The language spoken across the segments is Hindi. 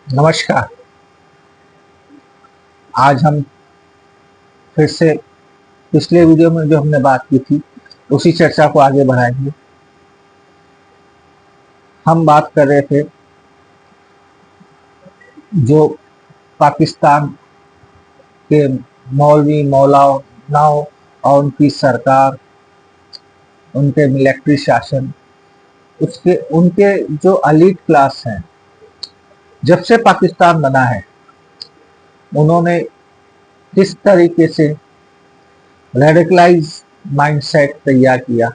नमस्कार। आज हम फिर से पिछले वीडियो में जो हमने बात की थी उसी चर्चा को आगे बढ़ाएंगे। हम बात कर रहे थे जो पाकिस्तान के मौलवी मौलानाओं और उनकी सरकार, उनके मिलिट्री शासन, उसके उनके जो एलीट क्लास हैं, जब से पाकिस्तान बना है उन्होंने किस तरीके से रेडिकलाइज माइंडसेट तैयार किया,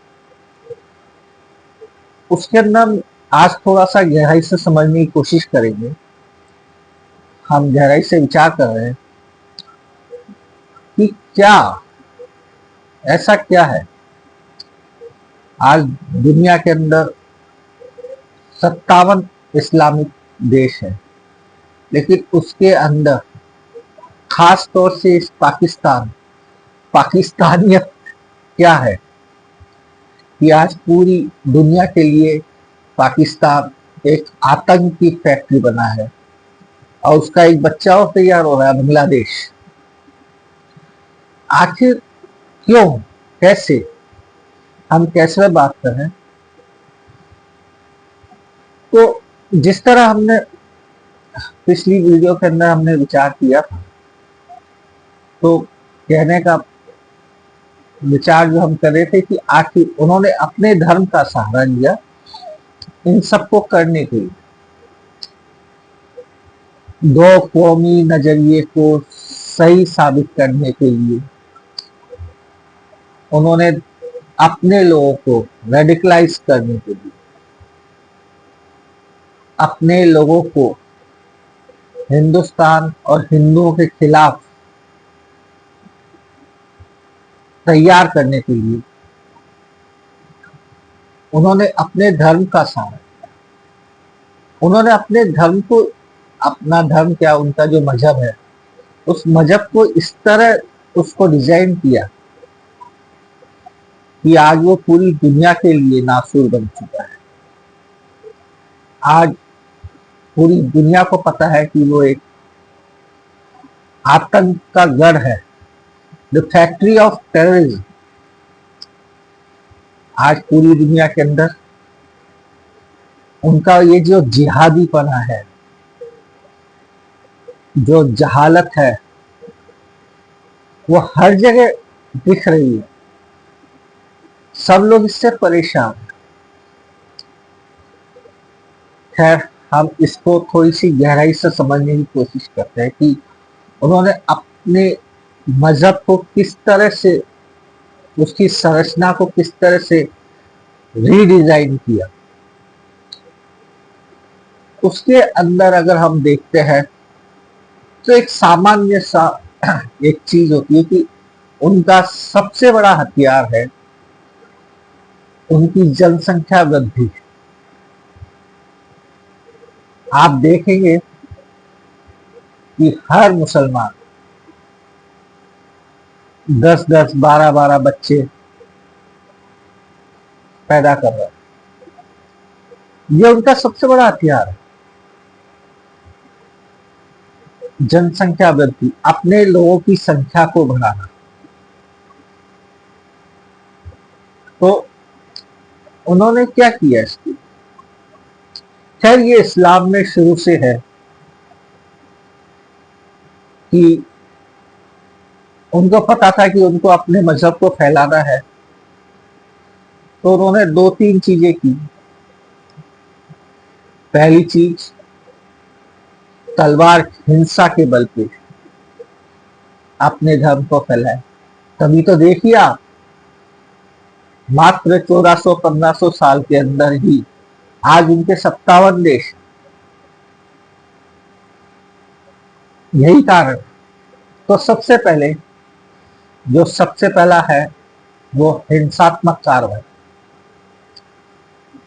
उसके अंदर आज थोड़ा सा गहराई से समझने की कोशिश करेंगे। हम गहराई से विचार कर रहे हैं कि क्या ऐसा क्या है आज दुनिया के अंदर 57 इस्लामिक देश है, लेकिन उसके अंदर खास तौर से इस पाकिस्तानियत क्या है कि आज पूरी दुनिया के लिए पाकिस्तान एक आतंक की फैक्ट्री बना है और उसका एक बच्चा और तैयार हो रहा है, बांग्लादेश। आखिर क्यों, कैसे, हम कैसे बात कर रहे हैं? तो जिस तरह हमने पिछली वीडियो के अंदर हमने विचार किया था, तो कहने का विचार जो हम कर रहे थे कि आखिर उन्होंने अपने धर्म का सहारा लिया इन सबको करने के लिए, दो कौमी नजरिए को सही साबित करने के लिए उन्होंने अपने लोगों को रेडिकलाइज करने के लिए, अपने लोगों को हिंदुस्तान और हिंदुओं के खिलाफ तैयार करने के लिए उन्होंने अपने धर्म का सहारा। उन्होंने अपने धर्म को, अपना धर्म क्या, उनका जो मजहब है, उस मजहब को इस तरह उसको डिजाइन किया कि आज वो पूरी दुनिया के लिए नासूर बन चुका है। आज पूरी दुनिया को पता है कि वो एक आतंक का गढ़ है, द फैक्ट्री ऑफ टेररिज्म। आज पूरी दुनिया के अंदर उनका ये जो जिहादीपना है, जो जहालत है, वो हर जगह दिख रही है। सब लोग इससे परेशान हैं। खैर, हम इसको थोड़ी सी गहराई से समझने की कोशिश करते हैं कि उन्होंने अपने मजहब को किस तरह से, उसकी संरचना को किस तरह से रीडिजाइन किया। उसके अंदर अगर हम देखते हैं तो एक सामान्य सा एक चीज होती है कि उनका सबसे बड़ा हथियार है उनकी जनसंख्या वृद्धि। आप देखेंगे कि हर मुसलमान 10-10, 12-12 बच्चे पैदा कर रहा है। ये उनका सबसे बड़ा हथियार है, जनसंख्या वृद्धि, अपने लोगों की संख्या को बढ़ाना। तो उन्होंने क्या किया इसकी? खैर, ये इस्लाम में शुरू से है कि उनको पता था कि उनको अपने मजहब को फैलाना है, तो उन्होंने 2-3 चीजें की। पहली चीज, तलवार, हिंसा के बल पे अपने धर्म को फैलाए। तभी तो देखिए आप, मात्र 1400-1500 साल के अंदर ही आज उनके 57 देश। यही कारण। तो सबसे पहले, जो सबसे पहला है वो हिंसात्मक कार्रवाई।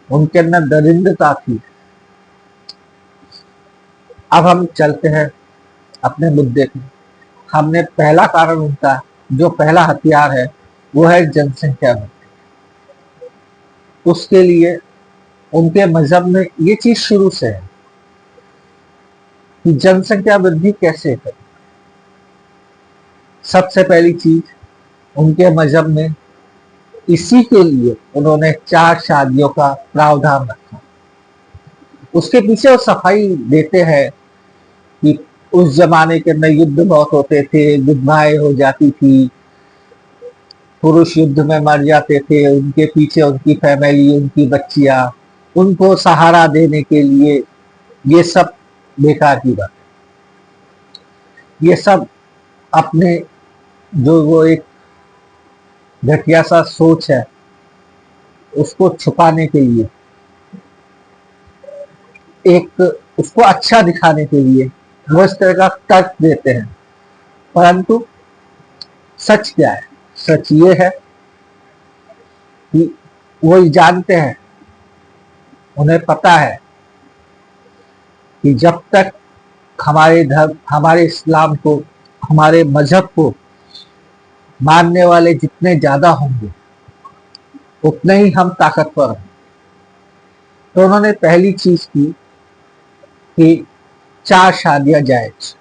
उनके अंदर दरिद्रता थी। अब हम चलते हैं अपने मुद्दे पे। हमने पहला कारण, उनका जो पहला हथियार है वो है जनसंख्या वृद्धि। उसके लिए उनके मजहब में ये चीज शुरू से है कि जनसंख्या वृद्धि कैसे करें। सबसे पहली चीज उनके मजहब में इसी के लिए उन्होंने 4 शादियों का प्रावधान रखा। उसके पीछे वो सफाई देते हैं कि उस जमाने के अंदर युद्ध बहुत होते थे, विधवाएं हो जाती थी, पुरुष युद्ध में मर जाते थे, उनके पीछे उनकी फैमिली, उनकी बच्चियां, उनको सहारा देने के लिए ये सब बेकार की बात। ये सब अपने जो वो एक घटिया सा सोच है उसको छुपाने के लिए, एक उसको अच्छा दिखाने के लिए वो इस तरह का तर्क देते हैं। परंतु सच क्या है? सच ये है कि वो जानते हैं, उन्हें पता है कि जब तक हमारे धर्म, हमारे इस्लाम को, हमारे मजहब को मानने वाले जितने ज्यादा होंगे उतने ही हम ताकतवर हैं। तो उन्होंने पहली चीज की कि 4 शादियां जायज,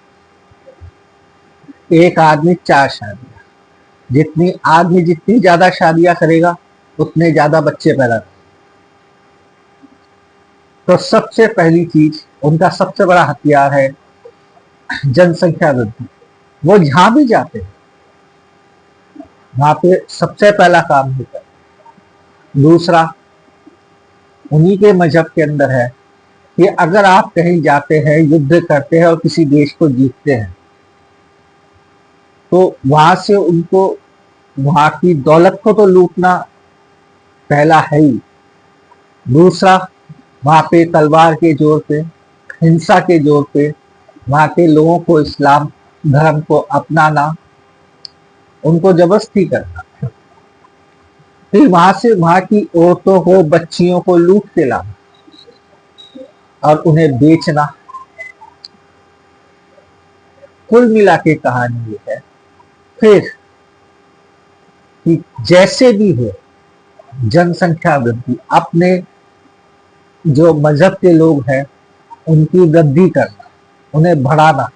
एक आदमी 4 शादियां, जितनी आदमी जितनी ज्यादा शादियां करेगा उतने ज्यादा बच्चे पैदा करेंगे। तो सबसे पहली चीज, उनका सबसे बड़ा हथियार है जनसंख्या वृद्धि। वो जहां भी जाते हैं वहां पे सबसे पहला काम होता है। दूसरा, उन्हीं के मजहब के अंदर है कि अगर आप कहीं जाते हैं, युद्ध करते हैं और किसी देश को जीतते हैं तो वहां से उनको वहां की दौलत को तो लूटना पहला है ही। दूसरा, वहां पे तलवार के जोर पे, हिंसा के जोर पे वहां के लोगों को इस्लाम धर्म को अपनाना, उनको जबरदस्ती करना, फिर वहां से वहां की औरतों को, बच्चियों को लूट के लाना और उन्हें बेचना। कुल मिला के कहानी ये है फिर कि जैसे भी हो जनसंख्या वृद्धि, अपने जो मजहब के लोग हैं उनकी वृद्धि करना, उन्हें बढ़ाना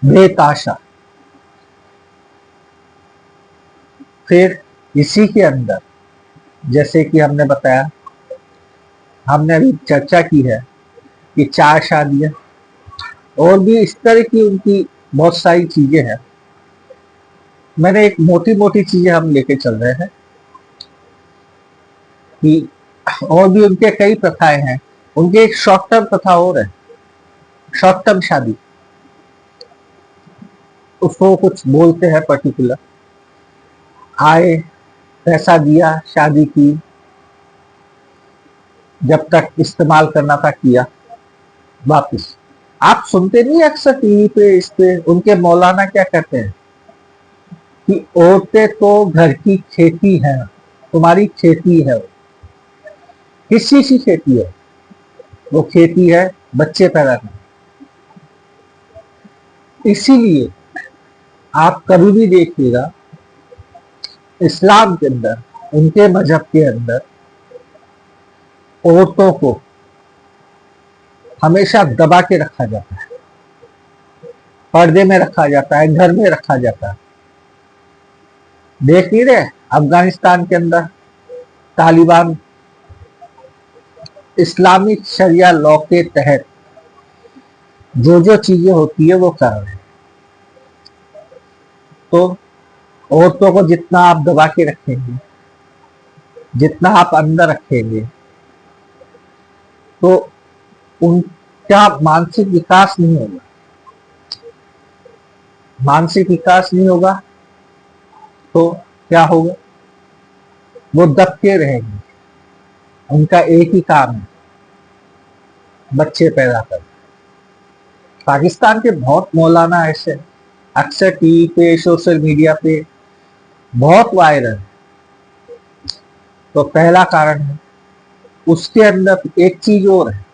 बेताशा। फिर इसी के अंदर जैसे कि हमने बताया, हमने अभी चर्चा की है कि 4 शादियां और भी इस तरह की उनकी बहुत सारी चीजें हैं। मैंने एक मोटी मोटी चीजें हम लेके चल रहे हैं कि और भी उनके कई प्रथाएं हैं। उनके एक शॉर्ट टर्म प्रथा और है, शॉर्ट टर्म शादी, उसको कुछ बोलते हैं पर्टिकुलर। आए, पैसा दिया, शादी की, जब तक इस्तेमाल करना था किया, वापिस। आप सुनते नहीं अक्सर टीवी पे, इस पे उनके मौलाना क्या कहते हैं कि औरतें तो घर की खेती है, तुम्हारी खेती है। वो किस चीज की खेती है? वो खेती है बच्चे पैदा करना। इसीलिए आप कभी भी देखिएगा इस्लाम के अंदर, उनके मजहब के अंदर औरतों को हमेशा दबा के रखा जाता है, पर्दे में रखा जाता है, घर में रखा जाता है। देख नहीं रहे अफगानिस्तान के अंदर तालिबान इस्लामिक शरिया लॉ के तहत जो जो चीजें होती है वो कर रहे हैं। तो औरतों को जितना आप दबा के रखेंगे, जितना आप अंदर रखेंगे, तो उनका मानसिक विकास नहीं होगा। मानसिक विकास नहीं होगा तो क्या होगा? वो दबके रहेंगे। उनका एक ही काम है, बच्चे पैदा करना। पाकिस्तान के बहुत मौलाना ऐसे अक्सर टीवी पे, सोशल मीडिया पे बहुत वायरल है। तो पहला कारण है, उसके अंदर एक चीज और है,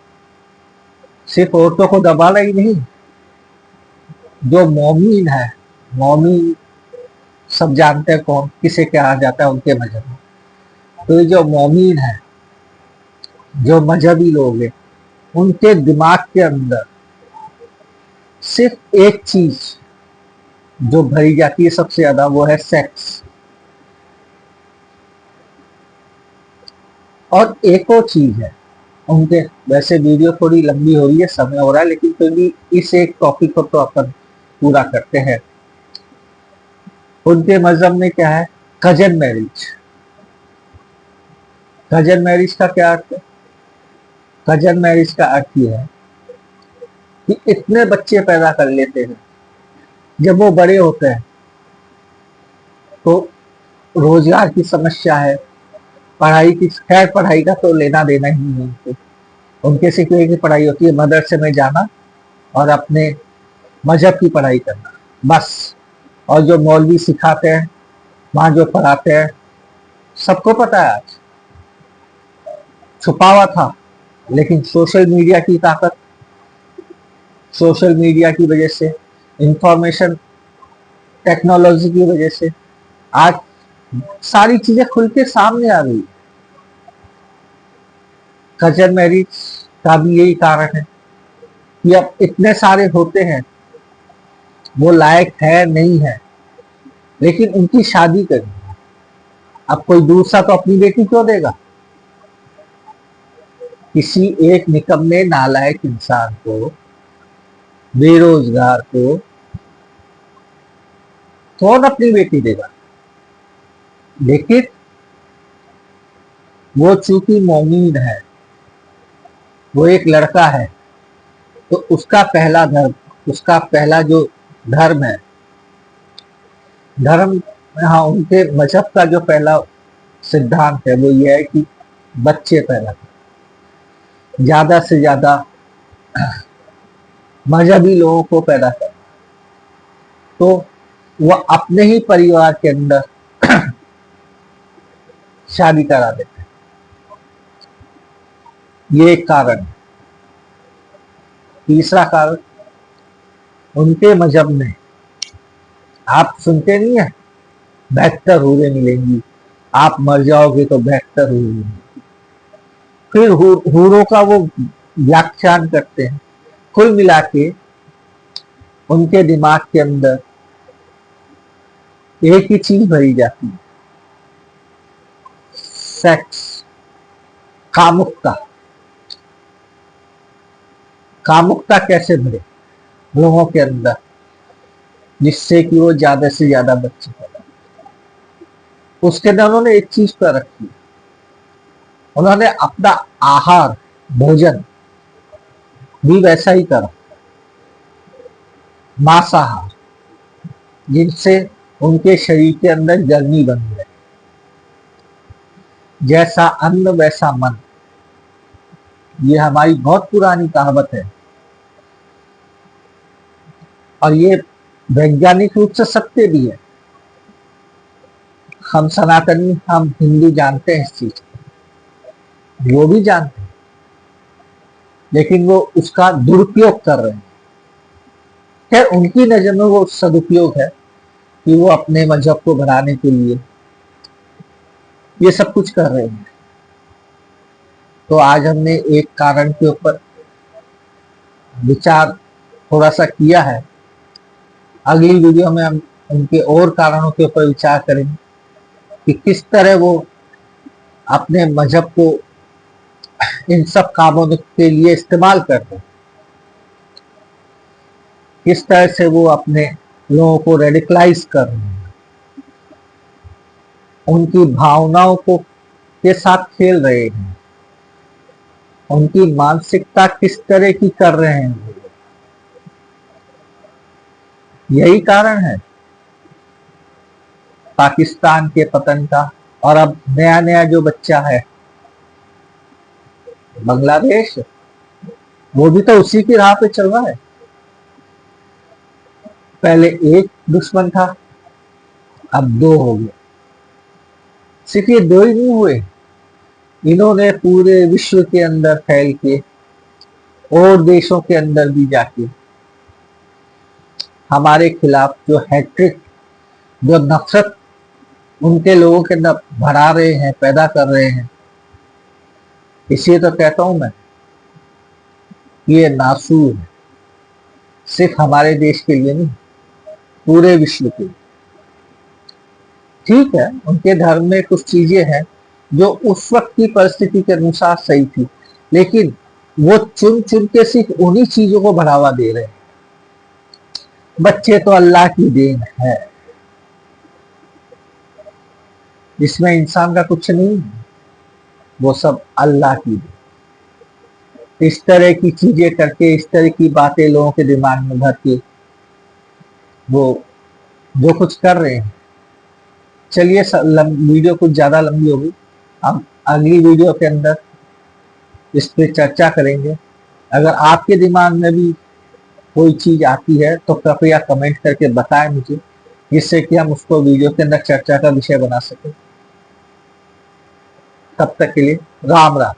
सिर्फ औरतों को दबाना ही नहीं, जो मोमीन है, मोमीन सब जानते हैं कौन किसे कहा जाता है उनके मजहब में। तो ये जो मोमीन है, जो मजहबी लोग हैं, उनके दिमाग के अंदर सिर्फ एक चीज जो भरी जाती है सबसे ज्यादा, वो है सेक्स। और एक और चीज है उनके, वैसे वीडियो थोड़ी लंबी हो रही है, समय हो रहा है, लेकिन फिर भी इस एक टॉपिक को तो अपन पूरा करते हैं। उनके मजहब में क्या है? Cousin marriage. कजन मैरिज का क्या अर्थ है? कजन मैरिज का अर्थ यह है कि इतने बच्चे पैदा कर लेते हैं, जब वो बड़े होते हैं तो रोजगार की समस्या है, पढ़ाई की, खैर पढ़ाई का तो लेना देना ही नहीं है उनके सिर्फ एक ही पढ़ाई होती है, मदरसे में जाना और अपने मजहब की पढ़ाई करना, बस। और जो मौलवी सिखाते हैं, वहां जो पढ़ाते हैं, सबको पता है आज छुपा हुआ था, लेकिन सोशल मीडिया की ताकत, सोशल मीडिया की वजह से, इंफॉर्मेशन टेक्नोलॉजी की वजह से आज सारी चीजें खुल के सामने आ गई। कजन मैरिज का भी यही कारण है कि अब इतने सारे होते हैं, वो लायक है नहीं है, लेकिन उनकी शादी करनी। अब कोई दूसरा तो अपनी बेटी क्यों देगा? किसी एक निकम्मे नालायक इंसान को, बेरोजगार को कौन अपनी बेटी देगा? लेकिन वो चूंकि मोमीन है, वो एक लड़का है, तो उसका पहला धर्म, उसका पहला जो धर्म है, धर्म, हाँ, उनके मजहब का जो पहला सिद्धांत है वो ये है कि बच्चे पैदा करें, ज्यादा से ज्यादा मजहबी लोगों को पैदा करें। तो वह अपने ही परिवार के अंदर शादी करा देते हैं। ये एक कारण है। तीसरा कारण, उनके मजहब में आप सुनते नहीं है, बेहतर हूरें मिलेंगी, आप मर जाओगे तो बेहतर हूरें मिलेंगी। फिर हूरों का वो व्याख्यान करते हैं। कुल मिला के उनके दिमाग के अंदर एक ही चीज भरी जाती है, सेक्स, कामुकता। कामुकता कैसे भरे लोगों के अंदर, जिससे कि वो ज्यादा से ज्यादा बच्चे पैदा। उसके अंदर उन्होंने एक चीज कर रखी, उन्होंने अपना आहार, भोजन भी वैसा ही करा, मांसाहार, जिनसे उनके शरीर के अंदर गर्मी बन गई। जैसा अन्न वैसा मन, ये हमारी बहुत पुरानी कहावत है, और ये वैज्ञानिक रूप से सत्य भी है। हम सनातनी, हम हिंदू जानते हैं इस चीज को, वो भी जानते हैं, लेकिन वो उसका दुरुपयोग कर रहे हैं। खैर, उनकी नजर में वो सदुपयोग है कि वो अपने मजहब को बढ़ाने के लिए ये सब कुछ कर रहे हैं। तो आज हमने एक कारण के ऊपर विचार थोड़ा सा किया है। अगली वीडियो में हम उनके और कारणों के ऊपर विचार करेंगे कि किस तरह वो अपने मजहब को इन सब कामों के लिए इस्तेमाल करते हैं, किस तरह से वो अपने लोगों को रेडिकलाइज कर रहे हैं, उनकी भावनाओं को के साथ खेल रहे हैं, उनकी मानसिकता किस तरह की कर रहे हैं। यही कारण है पाकिस्तान के पतन का। और अब नया नया जो बच्चा है बांग्लादेश, वो भी तो उसी की राह पे चल रहा है। पहले एक दुश्मन था, अब दो हो गए। सिर्फ ये दो ही नहीं हुए, इन्होंने पूरे विश्व के अंदर फैल के और देशों के अंदर भी जाके हमारे खिलाफ जो हैट्रिक, जो नफरत उनके लोगों के अंदर भरा रहे हैं, पैदा कर रहे हैं। इसलिए तो कहता हूं मैं, ये नासूर है। सिर्फ हमारे देश के लिए नहीं, पूरे विश्व के लिए। ठीक है, उनके धर्म में कुछ चीजें हैं जो उस वक्त की परिस्थिति के अनुसार सही थी, लेकिन वो चुन चुन के सिर्फ उन्हीं चीजों को बढ़ावा दे रहे हैं। बच्चे तो अल्लाह की देन है, इसमें इंसान का कुछ नहीं, वो सब अल्लाह की देन। इस तरह की चीजें करके, इस तरह की बातें लोगों के दिमाग में भर के वो जो कुछ कर रहे हैं। चलिए, वीडियो कुछ ज्यादा लंबी होगी, हम अगली वीडियो के अंदर इस पे चर्चा करेंगे। अगर आपके दिमाग में भी कोई चीज आती है तो कृपया कमेंट करके बताएं मुझे, जिससे कि हम उसको वीडियो के अंदर चर्चा का विषय बना सकें। तब तक के लिए राम राम।